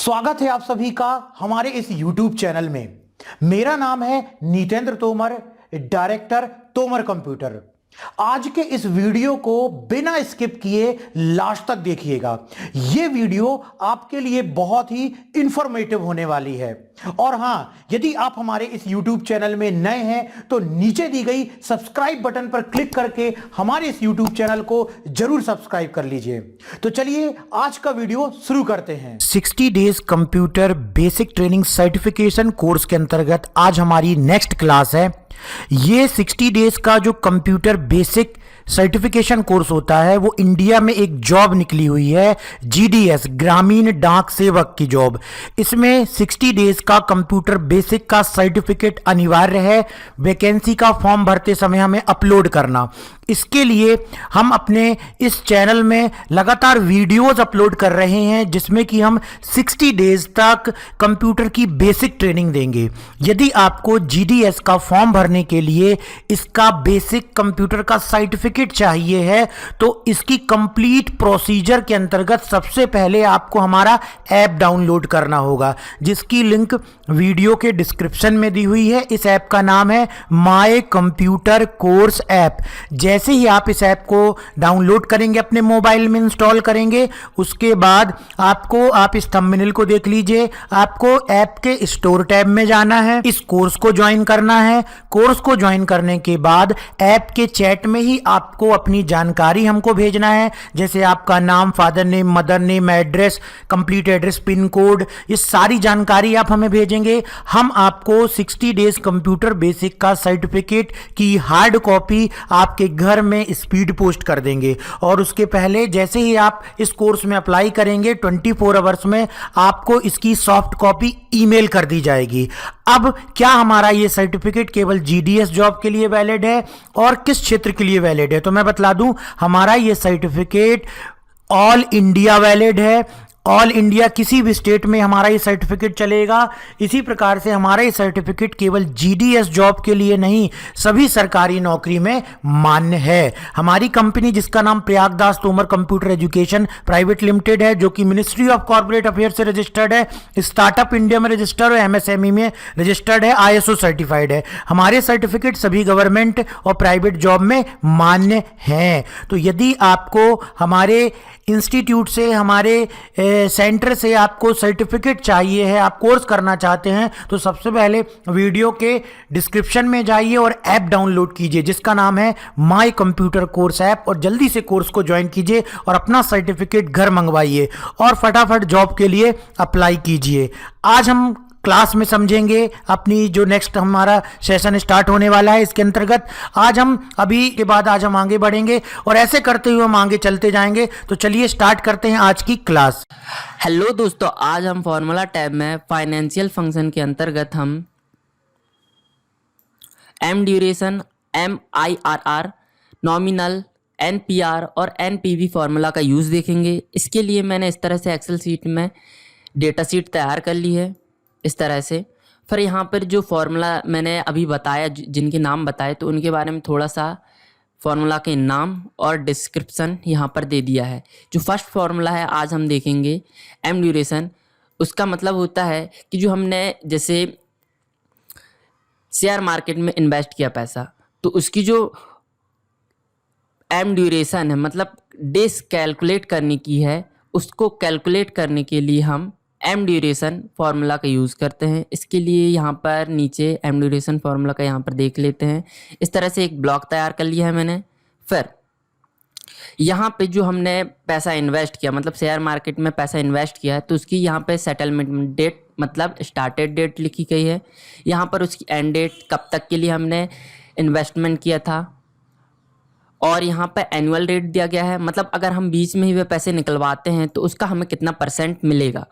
स्वागत है आप सभी का हमारे इस YouTube चैनल में। मेरा नाम है नीतेंद्र तोमर, डायरेक्टर तोमर कंप्यूटर। आज के इस वीडियो को बिना स्किप किए लास्ट तक देखिएगा। यह वीडियो आपके लिए बहुत ही इंफॉर्मेटिव होने वाली है। और हां, यदि आप हमारे इस YouTube चैनल में नए हैं तो नीचे दी गई सब्सक्राइब बटन पर क्लिक करके हमारे इस YouTube चैनल को जरूर सब्सक्राइब कर लीजिए। तो चलिए आज का वीडियो शुरू करते हैं। 60 days computer basic training certification course के अंतर्गत आज हमारी नेक्स्ट क्लास है। ये 60 डेज का जो कंप्यूटर बेसिक सर्टिफिकेशन कोर्स होता है वो इंडिया में एक जॉब निकली हुई है, जीडीएस ग्रामीण डाक सेवक की जॉब। इसमें 60 डेज का कंप्यूटर बेसिक का सर्टिफिकेट अनिवार्य है। वैकेंसी का फॉर्म भरते समय हमें अपलोड करना। इसके लिए हम अपने इस चैनल में लगातार वीडियोस अपलोड कर रहे हैं जिसमें कि हम 60 डेज तक कंप्यूटर की बेसिक ट्रेनिंग देंगे। यदि आपको जीडीएस का फॉर्म भरने के लिए इसका बेसिक कंप्यूटर का सर्टिफिकेट चाहिए है तो इसकी कंप्लीट प्रोसीजर के अंतर्गत सबसे पहले आपको हमारा ऐप डाउनलोड करना होगा, जिसकी लिंक वीडियो के डिस्क्रिप्शन में दी हुई है। इस ऐप का नाम है माय कंप्यूटर कोर्स ऐप। जैसे ही आप इस ऐप को डाउनलोड करेंगे, अपने मोबाइल में इंस्टॉल करेंगे, उसके बाद आप इस थंबनेल को देख लीजिए। आपको ऐप के स्टोर टैब में जाना है, इस कोर्स को ज्वाइन करना है। कोर्स को ज्वाइन करने के बाद ऐप के चैट में ही आपको अपनी जानकारी हमको भेजना है, जैसे आपका नाम, father name, mother name, address, complete address, pin code, ये सारी जानकारी आप हमें भेजेंगे। हम आपको 60 डेज कंप्यूटर बेसिक का सर्टिफिकेट की हार्ड कॉपी आपके घर में स्पीड पोस्ट कर देंगे। और उसके पहले जैसे ही आप इस कोर्स में अप्लाई करेंगे 24 आवर्स में आपको इसकी सॉफ्ट कॉपी ईमेल कर दी जाएगी। अब क्या हमारा ये सर्टिफिकेट केवल जीडीएस जॉब के लिए वैलिड है और किस क्षेत्र के लिए वैलिड है, तो मैं बतला दूं, हमारा ये सर्टिफिकेट ऑल इंडिया वैलिड है। ऑल इंडिया किसी भी स्टेट में हमारा ये सर्टिफिकेट चलेगा। इसी प्रकार से हमारा ये सर्टिफिकेट केवल जीडीएस जॉब के लिए नहीं, सभी सरकारी नौकरी में मान्य है। हमारी कंपनी, जिसका नाम Prayagdas Tomar computer education private limited है, जो कि मिनिस्ट्री ऑफ कॉर्पोरेट अफेयर से रजिस्टर्ड है, स्टार्टअप इंडिया में रजिस्टर्ड है, एमएसएमई में रजिस्टर्ड है, आईएसओ सर्टिफाइड है। हमारे सर्टिफिकेट सभी गवर्नमेंट और प्राइवेट जॉब में मान्य हैं। तो यदि आपको हमारे इंस्टीट्यूट से, हमारे सेंटर से आपको सर्टिफिकेट चाहिए है, आप कोर्स करना चाहते हैं, तो सबसे पहले वीडियो के डिस्क्रिप्शन में जाइए और ऐप डाउनलोड कीजिए जिसका नाम है माय कंप्यूटर कोर्स ऐप, और जल्दी से कोर्स को ज्वाइन कीजिए और अपना सर्टिफिकेट घर मंगवाइए और फटाफट जॉब के लिए अप्लाई कीजिए। आज हम क्लास में समझेंगे अपनी जो नेक्स्ट हमारा सेशन स्टार्ट होने वाला है। इसके अंतर्गत आज हम आगे बढ़ेंगे और ऐसे करते हुए हम आगे चलते जाएंगे। तो चलिए स्टार्ट करते हैं आज की क्लास। हेलो दोस्तों, आज हम फॉर्मूला टैब में फाइनेंशियल फंक्शन के अंतर्गत हम M duration, MIRR, nominal, NPR और NPV फार्मूला का यूज़ देखेंगे। इसके लिए मैंने इस तरह से एक्सेल शीट में डेटा शीट तैयार कर ली है, इस तरह से। फिर यहाँ पर जो फार्मूला मैंने अभी बताया, जिनके नाम बताए, तो उनके बारे में थोड़ा सा फार्मूला के नाम और डिस्क्रिप्शन यहाँ पर दे दिया है। जो फर्स्ट फार्मूला है आज हम देखेंगे, एम ड्यूरेशन। उसका मतलब होता है कि जो हमने जैसे शेयर मार्केट में इन्वेस्ट किया पैसा, तो उसकी जो एम ड्यूरेशन है, मतलब डेज कैलकुलेट करने की है, उसको कैलकुलेट करने के लिए हम एम ड्यूरेशन फार्मूला का यूज़ करते हैं। इसके लिए यहाँ पर नीचे एम ड्यूरेशन फार्मूला का यहाँ पर देख लेते हैं। इस तरह से एक ब्लॉक तैयार कर लिया है मैंने। फिर यहाँ पे जो हमने पैसा इन्वेस्ट किया, मतलब शेयर मार्केट में पैसा इन्वेस्ट किया है, तो उसकी यहाँ पे सेटलमेंट डेट, मतलब स्टार्टेड डेट लिखी गई है। यहाँ पर उसकी एंड डेट, कब तक के लिए हमने इन्वेस्टमेंट किया था, और यहाँ पे एनुअल रेट दिया गया है, मतलब अगर हम बीच में ही वे पैसे निकलवाते हैं तो उसका हमें कितना % मिलेगा।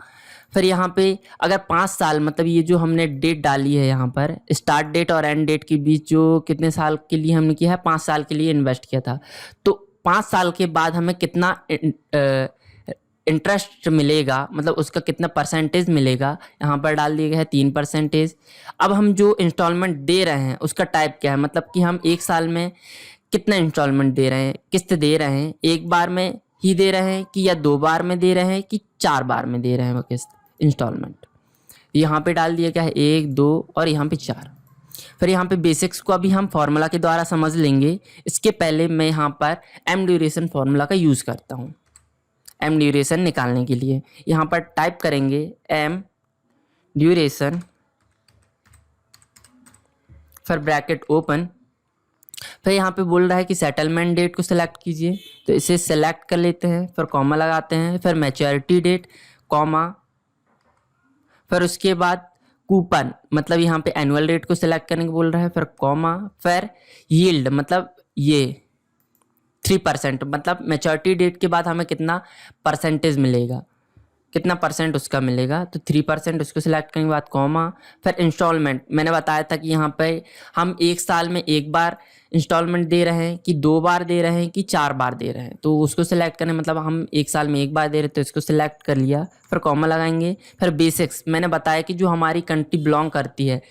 फिर यहाँ पे अगर 5 साल, मतलब ये जो हमने डेट डाली है यहाँ पर, स्टार्ट डेट और एंड डेट के बीच जो कितने साल के लिए हमने किया है, 5 साल के लिए इन्वेस्ट किया था, तो 5 साल के बाद हमें कितना इंटरेस्ट मिलेगा, मतलब उसका कितना % मिलेगा, यहाँ पर डाल दिया गया है 3%। अब हम जो इंस्टॉलमेंट दे रहे हैं उसका टाइप क्या है, मतलब कि हम 1 साल में कितना इंस्टॉलमेंट दे रहे हैं, किस्त दे रहे हैं, एक बार में ही दे रहे हैं कि या 2 बार में दे रहे हैं कि 4 बार में दे रहे हैं वो किस्त, इंस्टॉलमेंट। यहाँ पे डाल दिया क्या है 1 2 और यहाँ पे 4। फिर यहाँ पे बेसिक्स को अभी हम फॉर्मूला के द्वारा समझ लेंगे। इसके पहले मैं यहाँ पर एम ड्यूरेशन फॉर्मूला का यूज़ करता हूँ एम ड्यूरेशन निकालने के लिए। यहाँ पर टाइप करेंगे एम ड्यूरेशन, फिर ब्रैकेट ओपन, फिर यहाँ पे बोल रहा है कि सेटलमेंट डेट को सिलेक्ट कीजिए, तो इसे सेलेक्ट कर लेते हैं, फिर कॉमा लगाते हैं, फिर मैच्योरिटी डेट कॉमा, फिर उसके बाद कूपन मतलब यहाँ पे एनुअल रेट को सिलेक्ट करने को बोल रहा है, फिर कॉमा, फिर यील्ड मतलब ये 3% मतलब मैच्योरिटी डेट के बाद हमें कितना परसेंटेज मिलेगा, कितना परसेंट उसका मिलेगा, तो 3% उसको सिलेक्ट करने के बाद कॉमा, फिर इंस्टॉलमेंट। मैंने बताया था कि यहाँ पे हम 1 साल में 1 बार इंस्टॉलमेंट दे रहे हैं कि 2 बार दे रहे हैं कि 4 बार दे रहे हैं, तो उसको सिलेक्ट करने मतलब हम 1 साल में 1 बार दे रहे हैं तो इसको सिलेक्ट कर लिया, फिर कॉमा लगाएंगे। फिर बेसिक्स, मैंने बताया कि जो हमारी कंट्री बिलोंग करती है,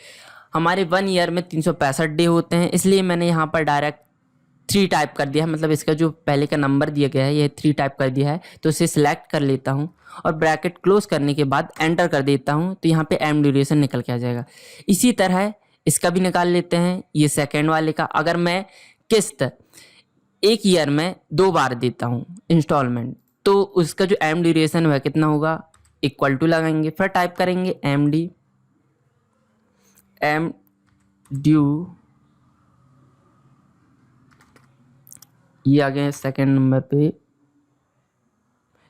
हमारे 1 ईयर में 365 डे होते हैं, इसलिए मैंने यहाँ पर डायरेक्ट 3 टाइप कर दिया है, मतलब इसका जो पहले का नंबर दिया गया है ये 3 टाइप कर दिया है, तो इसे सिलेक्ट कर लेता हूँ और ब्रैकेट क्लोज करने के बाद एंटर कर देता हूँ, तो यहाँ पे एम ड्यूरेशन निकल के आ जाएगा। इसी तरह इसका भी निकाल लेते हैं, ये सेकेंड वाले का। अगर मैं किस्त 1 ईयर में 2 बार देता हूँ इंस्टॉलमेंट, तो उसका जो एम ड्यूरेशन वह कितना होगा, इक्वल टू लगाएंगे, फिर टाइप करेंगे एम ड्यू, ये आ गया सेकेंड नंबर पे,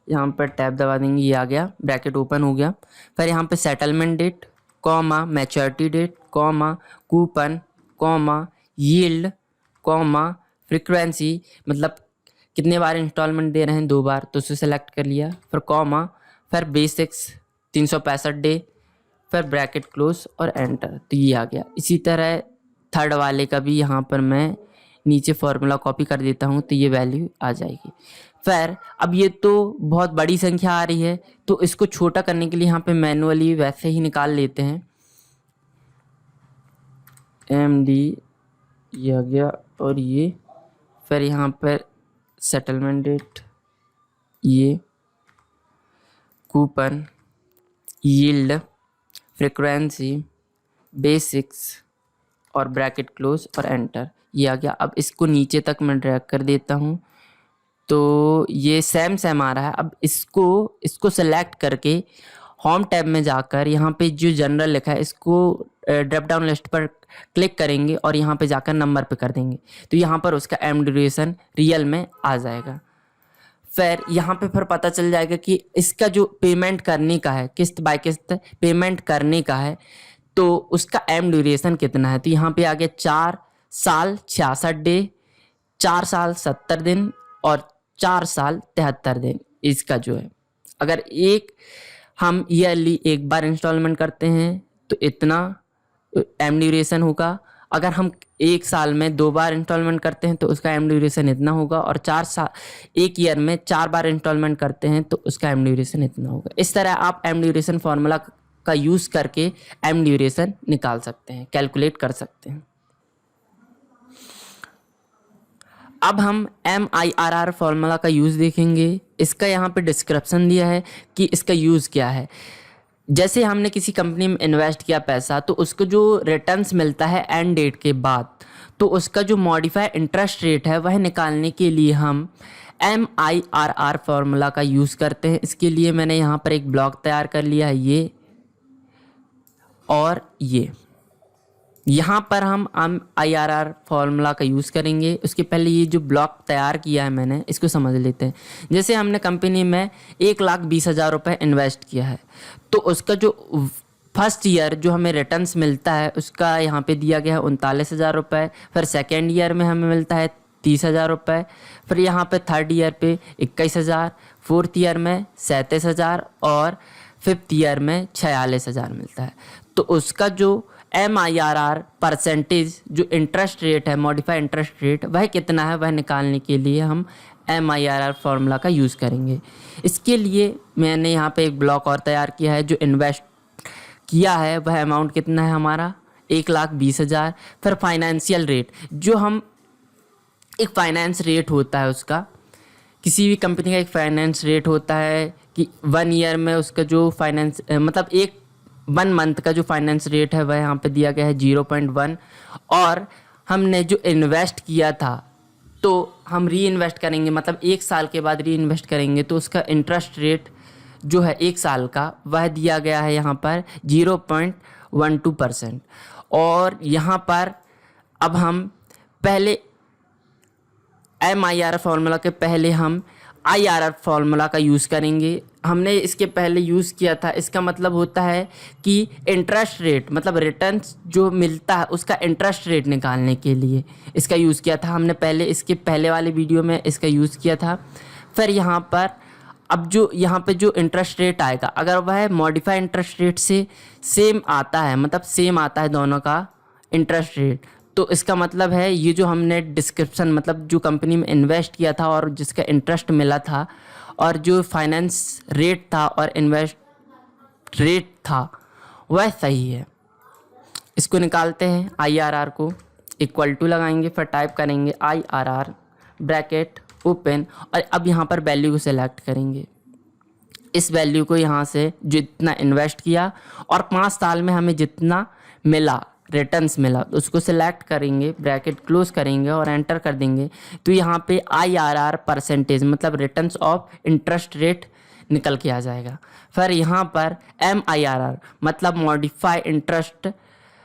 यहाँ पर टैब दबा देंगे, ये आ गया, ब्रैकेट ओपन हो गया। फिर यहाँ पे settlement date comma, maturity date comma, coupon comma, yield comma, frequency मतलब कितने बार इंस्टॉलमेंट दे रहे हैं 2 बार, तो उसे सेलेक्ट कर लिया, फिर कॉमा, फिर बेसिक्स 365 डे, फिर ब्रैकेट क्लोज और एंटर, तो ये आ गया। इसी तरह थर्ड वाले का भी यहाँ पर मैं नीचे फॉर्मूला कॉपी कर देता हूँ, तो ये वैल्यू आ जाएगी। फिर अब ये तो बहुत बड़ी संख्या आ रही है, तो इसको छोटा करने के लिए यहाँ पे मैनुअली वैसे ही निकाल लेते हैं, एम डी ये आ गया और ये, फिर यहाँ पर सेटलमेंट डेट, ये कूपन, यील्ड, फ्रीक्वेंसी, बेसिक्स और ब्रैकेट क्लोज और एंटर, ये आ गया। अब इसको नीचे तक मैं ड्रैग कर देता हूँ, तो ये सेम आ रहा है। अब इसको सेलेक्ट करके होम टैब में जाकर यहाँ पे जो जनरल लिखा है इसको ड्रॉप डाउन लिस्ट पर क्लिक करेंगे और यहाँ पे जाकर नंबर पे कर देंगे, तो यहाँ पर उसका एम ड्यूरेशन रियल में आ जाएगा। फिर यहाँ पे फिर पता चल जाएगा कि इसका जो पेमेंट करने का है, किस्त बाय किस्त पेमेंट करने का है, तो उसका एम ड्यूरेशन कितना है, तो यहाँ पे आ गया 4 साल 66 डे, 4 साल 70 दिन और 4 साल 73 दिन। इसका जो है अगर हम ईयरली 1 बार इंस्टॉलमेंट करते हैं तो इतना एम ड्यूरेशन होगा, अगर हम 1 साल में 2 बार इंस्टॉलमेंट करते हैं तो उसका एम ड्यूरेशन इतना होगा, और 1 ईयर में 4 बार इंस्टॉलमेंट करते हैं तो उसका एम ड्यूरेशन इतना होगा। इस तरह आप एम ड्यूरेशन फार्मूला का यूज़ करके एम ड्यूरेशन निकाल सकते हैं, कैलकुलेट कर सकते हैं। अब हम MIRR फार्मूला का यूज़ देखेंगे। इसका यहाँ पे डिस्क्रिप्शन दिया है कि इसका यूज़ क्या है। जैसे हमने किसी कंपनी में इन्वेस्ट किया पैसा, तो उसको जो रिटर्न्स मिलता है एंड डेट के बाद, तो उसका जो मॉडिफाई इंटरेस्ट रेट है वह निकालने के लिए हम MIRR फार्मूला का यूज़ करते हैं। इसके लिए मैंने यहाँ पर एक ब्लॉक तैयार कर लिया है, ये और ये। यहाँ पर हम MIRR फार्मूला का यूज़ करेंगे। उसके पहले ये जो ब्लॉक तैयार किया है मैंने, इसको समझ लेते हैं। जैसे हमने कंपनी में 1,20,000 रुपये इन्वेस्ट किया है, तो उसका जो फर्स्ट ईयर जो हमें रिटर्न्स मिलता है उसका यहाँ पे दिया गया है 39,000 रुपये। फिर सेकेंड ईयर में हमें मिलता है 30,000 रुपये। फिर यहाँ पे थर्ड ईयर पे 21,000, फोर्थ ईयर में 37,000 और फिफ्थ ईयर में 46,000 मिलता है। तो उसका जो MIRR परसेंटेज जो इंटरेस्ट रेट है, मॉडिफाई इंटरेस्ट रेट, वह कितना है वह निकालने के लिए हम MIRR फार्मूला का यूज़ करेंगे। इसके लिए मैंने यहाँ पे एक ब्लॉक और तैयार किया है। जो इन्वेस्ट किया है वह अमाउंट कितना है हमारा 1,20,000। फिर फाइनेंशियल रेट, जो हम एक फाइनेंस रेट होता है उसका, किसी भी कंपनी का एक फाइनेंस रेट होता है कि 1 ईयर में उसका जो फाइनेंस मतलब एक 1 मंथ का जो फाइनेंस रेट है वह यहाँ पे दिया गया है 0.1। और हमने जो इन्वेस्ट किया था तो हम री इन्वेस्ट करेंगे, मतलब 1 साल के बाद री इन्वेस्ट करेंगे तो उसका इंटरेस्ट रेट जो है 1 साल का वह दिया गया है यहाँ पर 0.12%। और यहाँ पर अब हम पहले MIRR फार्मूला के पहले हम IRR फार्मूला का यूज़ करेंगे। हमने इसके पहले यूज़ किया था, इसका मतलब होता है कि इंटरेस्ट रेट मतलब रिटर्न्स जो मिलता है उसका इंटरेस्ट रेट निकालने के लिए इसका यूज़ किया था हमने पहले, इसके पहले वाले वीडियो में इसका यूज़ किया था। फिर यहाँ पर अब जो यहाँ पे जो इंटरेस्ट रेट आएगा अगर वह मॉडिफाई इंटरेस्ट रेट से सेम आता है, मतलब सेम आता है दोनों का इंटरेस्ट रेट, तो इसका मतलब है ये जो हमने डिस्क्रिप्शन मतलब जो कंपनी में इन्वेस्ट किया था और जिसका इंटरेस्ट मिला था और जो फाइनेंस रेट था और इन्वेस्ट रेट था वह सही है। इसको निकालते हैं IRR को इक्वल टू लगाएंगे, फिर टाइप करेंगे IRR ब्रैकेट ओपन और अब यहाँ पर वैल्यू को सिलेक्ट करेंगे। इस वैल्यू को यहाँ से जितना इन्वेस्ट किया और 5 साल में हमें जितना मिला रिटर्न्स मिला उसको सिलेक्ट करेंगे, ब्रैकेट क्लोज करेंगे और एंटर कर देंगे। तो यहाँ पे IRR परसेंटेज मतलब रिटर्न्स ऑफ इंटरेस्ट रेट निकल के आ जाएगा। फिर यहाँ पर MIRR मतलब modify interest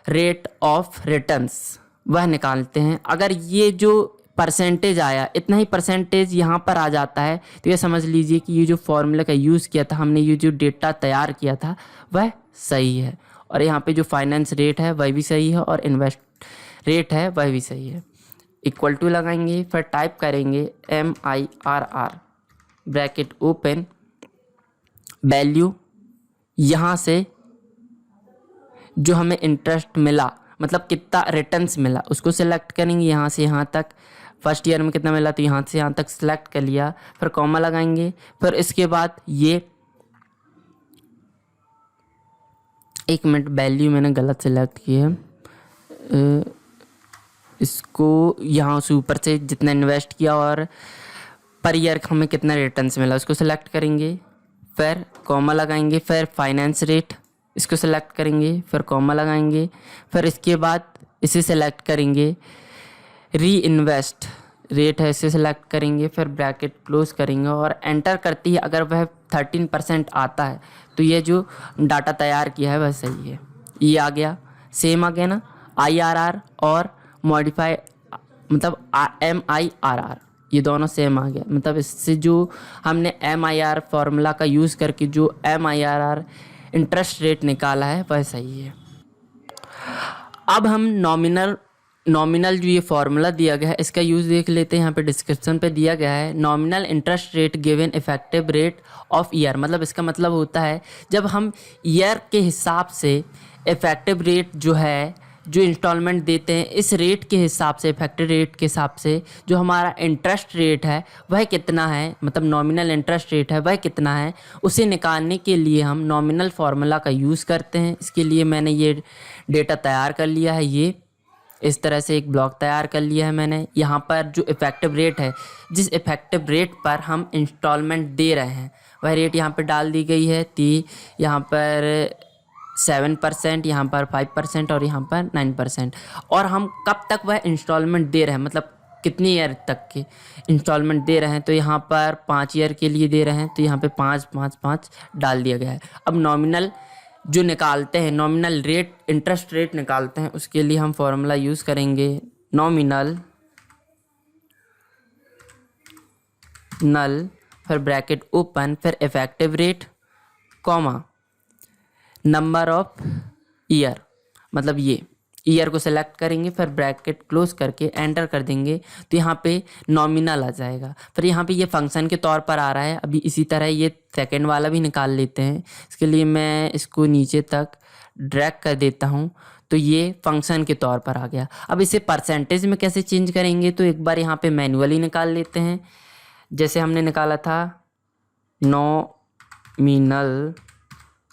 rate of returns वह निकालते हैं। अगर ये जो परसेंटेज आया इतना ही परसेंटेज यहाँ पर आ जाता है तो ये समझ लीजिए कि ये जो फॉर्मूला का यूज़ किया था हमने, ये जो डेटा तैयार किया था वह सही है। और यहाँ पे जो फाइनेंस रेट है वह भी सही है और इन्वेस्ट रेट है वह भी सही है। इक्वल टू लगाएंगे, फिर टाइप करेंगे MIRR ब्रैकेट ओपन, वैल्यू यहाँ से जो हमें इंटरेस्ट मिला मतलब कितना रिटर्न्स मिला उसको सिलेक्ट करेंगे। यहाँ से यहाँ तक फर्स्ट ईयर में कितना मिला तो यहाँ से यहाँ तक सिलेक्ट कर लिया, फिर कॉमा लगाएंगे। फिर इसके बाद ये 1 मिनट वैल्यू मैंने गलत सिलेक्ट की है, इसको यहाँ से ऊपर से जितना इन्वेस्ट किया और पर ईयर हमें कितना रिटर्न्स मिला उसको सिलेक्ट करेंगे, फिर कॉमा लगाएंगे। फिर फाइनेंस रेट इसको सिलेक्ट करेंगे, फिर कॉमा लगाएंगे। फिर इसके बाद इसे सिलेक्ट करेंगे, री इन्वेस्ट रेट है इसे सिलेक्ट करेंगे, फिर ब्रैकेट क्लोज करेंगे और एंटर करते ही अगर वह 13% आता है तो ये जो डाटा तैयार किया है वह सही है। ये आ गया, सेम आ गया ना IRR और मॉडिफाई मतलब MIRR ये दोनों सेम आ गया। मतलब इससे जो हमने MIR फार्मूला का यूज़ करके जो MIRR इंटरेस्ट रेट निकाला है वह सही है। अब हम नॉमिनल जो ये फार्मूला दिया गया है इसका यूज़ देख लेते हैं। यहाँ पे डिस्क्रिप्शन पे दिया गया है nominal interest rate given effective rate of year, मतलब इसका मतलब होता है जब हम ईयर के हिसाब से इफेक्टिव रेट जो है जो इंस्टॉलमेंट देते हैं इस रेट के हिसाब से इफेक्टिव रेट के हिसाब से जो हमारा इंटरेस्ट रेट है वह कितना है, मतलब नॉमिनल इंटरेस्ट रेट है वह कितना है, उसे निकालने के लिए हम नॉमिनल फार्मूला का यूज़ करते हैं। इसके लिए मैंने ये डेटा तैयार कर लिया है, ये इस तरह से एक ब्लॉक तैयार कर लिया है मैंने। यहाँ पर जो इफेक्टिव रेट है जिस इफेक्टिव रेट पर हम इंस्टॉलमेंट दे रहे हैं वह रेट यहाँ पर डाल दी गई है। यहाँ पर 7%, यहाँ पर 5% और यहाँ पर 9%। और हम कब तक वह इंस्टॉलमेंट दे रहे हैं मतलब कितनी ईयर तक के इंस्टॉलमेंट दे रहे हैं, तो यहाँ पर 5 ईयर के लिए दे रहे हैं तो यहाँ पे 5 5 5 डाल दिया गया है। अब नॉमिनल जो निकालते हैं नॉमिनल रेट इंटरेस्ट रेट निकालते हैं उसके लिए हम फॉर्मूला यूज़ करेंगे नॉमिनल नल फिर ब्रैकेट ओपन फिर effective rate comma number of year, मतलब ये ईयर को सिलेक्ट करेंगे फिर ब्रैकेट क्लोज करके एंटर कर देंगे तो यहाँ पे नॉमिनल आ जाएगा। फिर यहाँ पे ये फंक्शन के तौर पर आ रहा है। अभी इसी तरह ये सेकंड वाला भी निकाल लेते हैं। इसके लिए मैं इसको नीचे तक ड्रैग कर देता हूँ तो ये फंक्शन के तौर पर आ गया। अब इसे परसेंटेज में कैसे चेंज करेंगे तो एक बार यहाँ पे मैनुअली निकाल लेते हैं। जैसे हमने निकाला था नॉमिनल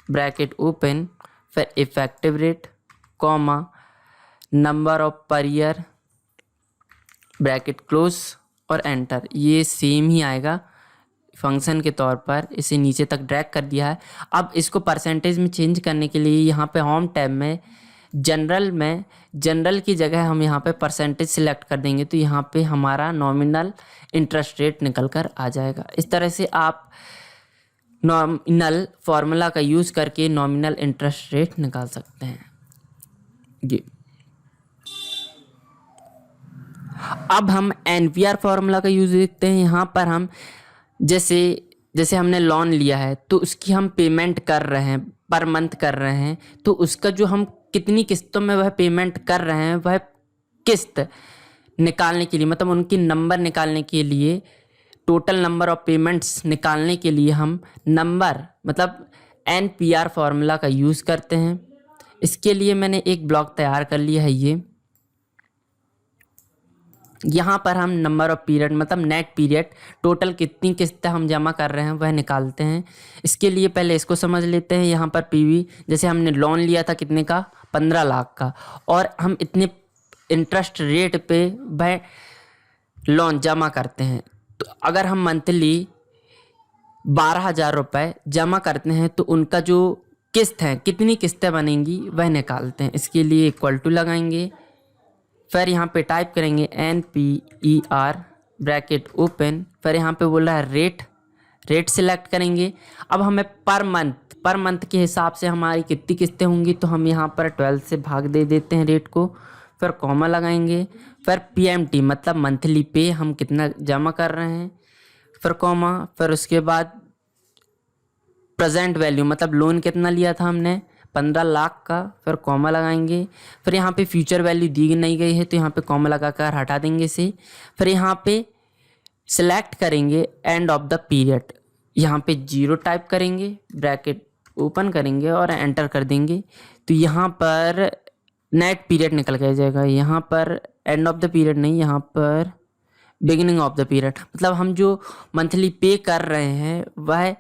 ब्रैकेट ओपन फिर effective rate comma number of per year bracket close और एंटर, ये सेम ही आएगा फंक्शन के तौर पर इसे नीचे तक ड्रैग कर दिया है। अब इसको परसेंटेज में चेंज करने के लिए यहाँ पे होम टैब में जनरल की जगह हम यहाँ पे परसेंटेज सिलेक्ट कर देंगे, तो यहाँ पे हमारा नॉमिनल इंटरेस्ट रेट निकल कर आ जाएगा। इस तरह से आप नॉमिनल फार्मूला का यूज़ करके नॉमिनल इंटरेस्ट रेट निकाल सकते हैं। ये अब हम एनपीआर फार्मूला का यूज़ देखते हैं। यहाँ पर हम जैसे हमने लोन लिया है तो उसकी हम पेमेंट कर रहे हैं, पर मंथ कर रहे हैं, तो उसका जो हम कितनी किस्तों में वह पेमेंट कर रहे हैं, वह किस्त निकालने के लिए, मतलब उनकी नंबर निकालने के लिए, टोटल नंबर ऑफ पेमेंट्स निकालने के लिए हम नंबर मतलब एनपीआर फार्मूला का यूज़ करते हैं। इसके लिए मैंने एक ब्लॉक तैयार कर लिया है। ये यहाँ पर हम नंबर ऑफ पीरियड मतलब नेट पीरियड, टोटल कितनी किस्तें हम जमा कर रहे हैं वह निकालते हैं। इसके लिए पहले इसको समझ लेते हैं। यहाँ पर पीवी, जैसे हमने लोन लिया था कितने का, 15 लाख का, और हम इतने इंटरेस्ट रेट पे वह लोन जमा करते हैं। तो अगर हम मंथली 12,000 रुपये जमा करते हैं तो उनका जो किस्त है, कितनी किस्तें बनेंगी वह निकालते हैं। इसके लिए इक्वल टू लगाएंगे, फिर यहाँ पे टाइप करेंगे NPER ब्रैकेट ओपन, फिर यहाँ पे बोल रहा है रेट सिलेक्ट करेंगे। अब हमें पर मंथ के हिसाब से हमारी कितनी किस्तें होंगी, तो हम यहाँ पर 12 से भाग दे देते हैं रेट को, फिर कॉमा लगाएंगे, फिर PMT मतलब मंथली पे हम कितना जमा कर रहे हैं, फिर कॉमा, फिर उसके बाद प्रेजेंट वैल्यू मतलब लोन कितना लिया था हमने, 15 लाख का, फिर कॉमा लगाएंगे। फिर यहाँ पे फ्यूचर वैल्यू दी नहीं गई है तो यहाँ पे कॉमा लगाकर हटा देंगे इसे। फिर यहाँ पे सिलेक्ट करेंगे एंड ऑफ द पीरियड, यहाँ पे 0 टाइप करेंगे, ब्रैकेट ओपन करेंगे और एंटर कर देंगे, तो यहाँ पर नेट पीरियड निकल के जाएगा। यहाँ पर एंड ऑफ द पीरियड नहीं, यहाँ पर बिगिनिंग ऑफ द पीरियड, मतलब हम जो मंथली पे कर रहे हैं वह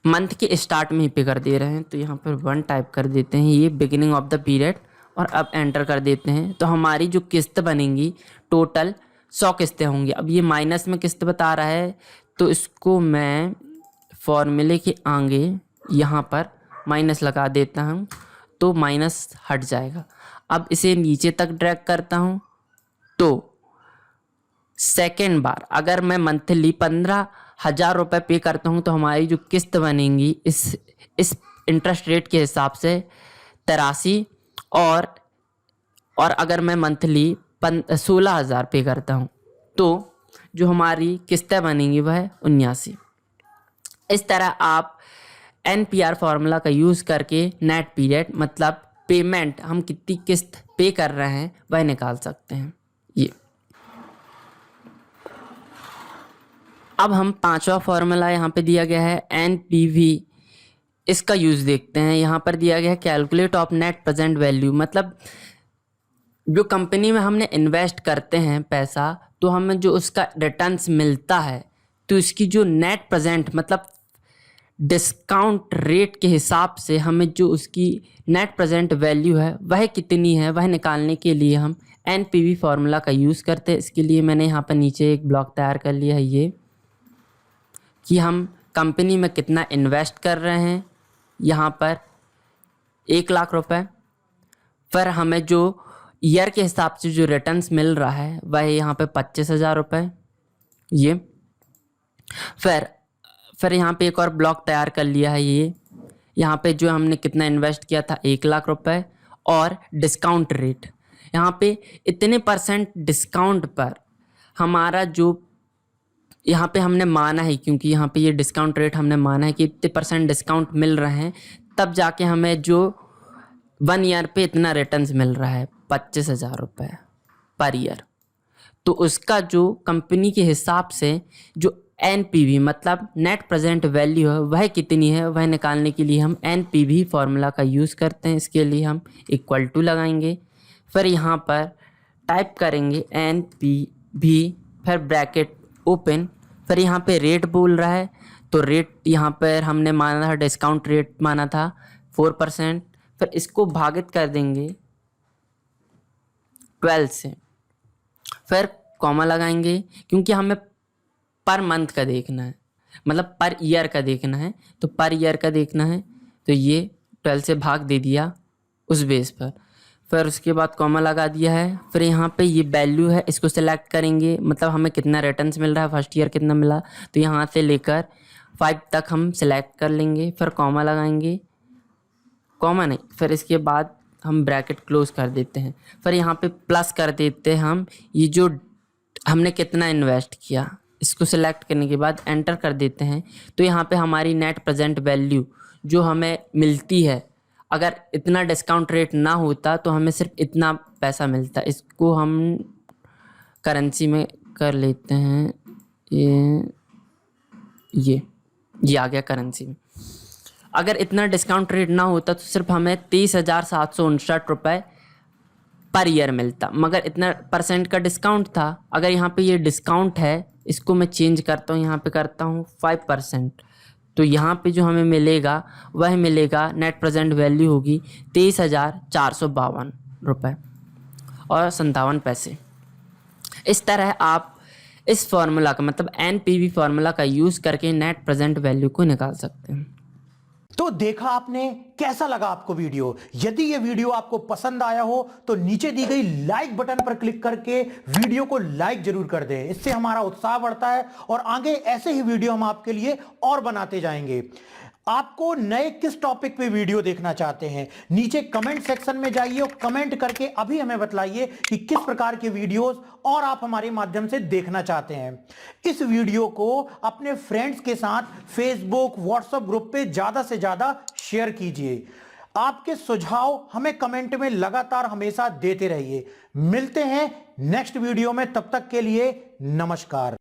मंथ के स्टार्ट में ही पे कर दे रहे हैं, तो यहाँ पर 1 टाइप कर देते हैं, ये बिगिनिंग ऑफ द पीरियड, और अब एंटर कर देते हैं। तो हमारी जो किस्त बनेंगी टोटल 100 किस्तें होंगी। अब ये माइनस में किस्त बता रहा है तो इसको मैं फॉर्मूले के आगे यहाँ पर माइनस लगा देता हूँ, तो माइनस हट जाएगा। अब इसे नीचे तक ड्रैग करता हूँ, तो सेकेंड बार अगर मैं मंथली 15,000 रुपये पे करता हूँ तो हमारी जो किस्त बनेंगी इस इंटरेस्ट रेट के हिसाब से 83, और अगर मैं मंथली 16,000 पे करता हूँ तो जो हमारी किस्तें बनेंगी वह 79। इस तरह आप NPR फार्मूला का यूज़ करके नेट पीरियड मतलब पेमेंट, हम कितनी किस्त पे कर रहे हैं वह निकाल सकते हैं। ये अब हम 5वां फार्मूला यहाँ पे दिया गया है NPV, इसका यूज़ देखते हैं। यहाँ पर दिया गया है calculate of net present value, मतलब जो कंपनी में हमने इन्वेस्ट करते हैं पैसा, तो हमें जो उसका रिटर्न्स मिलता है तो इसकी जो नेट प्रेजेंट मतलब डिस्काउंट रेट के हिसाब से हमें जो उसकी नेट प्रेजेंट वैल्यू है वह कितनी है, वह निकालने के लिए हम NPV फार्मूला का यूज़ करते हैं। इसके लिए मैंने यहाँ पर नीचे एक ब्लॉक तैयार कर लिया है, ये कि हम कंपनी में कितना इन्वेस्ट कर रहे हैं, यहाँ पर 1 लाख रुपए, फिर हमें जो ईयर के हिसाब से जो रिटर्न्स मिल रहा है वह यहाँ पे 25,000 रुपये। ये फिर यहाँ पे एक और ब्लॉक तैयार कर लिया है, ये यहाँ पे जो हमने कितना इन्वेस्ट किया था 1 लाख रुपए, और डिस्काउंट रेट यहाँ पे इतने % डिस्काउंट पर हमारा जो यहाँ पे हमने माना है, क्योंकि यहाँ पे ये डिस्काउंट रेट हमने माना है कि इतने % डिस्काउंट मिल रहे हैं, तब जाके हमें जो 1 ईयर पे इतना रिटर्न्स मिल रहा है 25,000 रुपये पर ईयर। तो उसका जो कंपनी के हिसाब से जो NPV मतलब नेट प्रेजेंट वैल्यू है वह कितनी है, वह निकालने के लिए हम NPV फार्मूला का यूज़ करते हैं। इसके लिए हम इक्वल टू लगाएंगे, फिर यहाँ पर टाइप करेंगे NPV, फिर ब्रैकेट ओपन, फिर यहाँ पे रेट बोल रहा है, तो रेट यहाँ पर हमने माना था, डिस्काउंट रेट माना था 4%, फिर इसको भागित कर देंगे 12 से, फिर कॉमा लगाएंगे क्योंकि हमें पर मंथ का देखना है। मतलब पर ईयर का देखना है, तो पर ईयर का देखना है तो ये 12 से भाग दे दिया उस बेस पर, फिर उसके बाद कॉमा लगा दिया है। फिर यहाँ पे ये वैल्यू है, इसको सिलेक्ट करेंगे, मतलब हमें कितना रिटर्न्स मिल रहा है, फर्स्ट ईयर कितना मिला, तो यहाँ से लेकर 5 तक हम सिलेक्ट कर लेंगे। फिर कॉमा लगाएंगे, कॉमा नहीं, फिर इसके बाद हम ब्रैकेट क्लोज कर देते हैं। फिर यहाँ पे प्लस कर देते हैं हम ये जो हमने कितना इन्वेस्ट किया, इसको सिलेक्ट करने के बाद एंटर कर देते हैं। तो यहाँ पे हमारी नेट प्रेजेंट वैल्यू जो हमें मिलती है, अगर इतना डिस्काउंट रेट ना होता तो हमें सिर्फ इतना पैसा मिलता। इसको हम करेंसी में कर लेते हैं, ये आ गया करेंसी में। अगर इतना डिस्काउंट रेट ना होता तो सिर्फ हमें 30,759 रुपये पर ईयर मिलता, मगर इतना परसेंट का डिस्काउंट था। अगर यहाँ पे ये डिस्काउंट है, इसको मैं चेंज करता हूँ, यहाँ पे करता हूँ 5%, तो यहाँ पे जो हमें मिलेगा वह मिलेगा, नेट प्रेजेंट वैल्यू होगी 23,452 रुपये और 57 पैसे। इस तरह आप इस फार्मूला का मतलब NPV फार्मूला का यूज़ करके नेट प्रेजेंट वैल्यू को निकाल सकते हैं। तो देखा आपने, कैसा लगा आपको वीडियो? यदि ये वीडियो आपको पसंद आया हो तो नीचे दी गई लाइक बटन पर क्लिक करके वीडियो को लाइक जरूर कर दें। इससे हमारा उत्साह बढ़ता है और आगे ऐसे ही वीडियो हम आपके लिए और बनाते जाएंगे। आपको नए किस टॉपिक पे वीडियो देखना चाहते हैं, नीचे कमेंट सेक्शन में जाइए और कमेंट करके अभी हमें बताइए कि किस प्रकार के वीडियोस और आप हमारे माध्यम से देखना चाहते हैं। इस वीडियो को अपने फ्रेंड्स के साथ फेसबुक, व्हाट्सएप ग्रुप पे ज्यादा से ज्यादा शेयर कीजिए। आपके सुझाव हमें कमेंट में लगातार हमेशा देते रहिए। मिलते हैं नेक्स्ट वीडियो में, तब तक के लिए नमस्कार।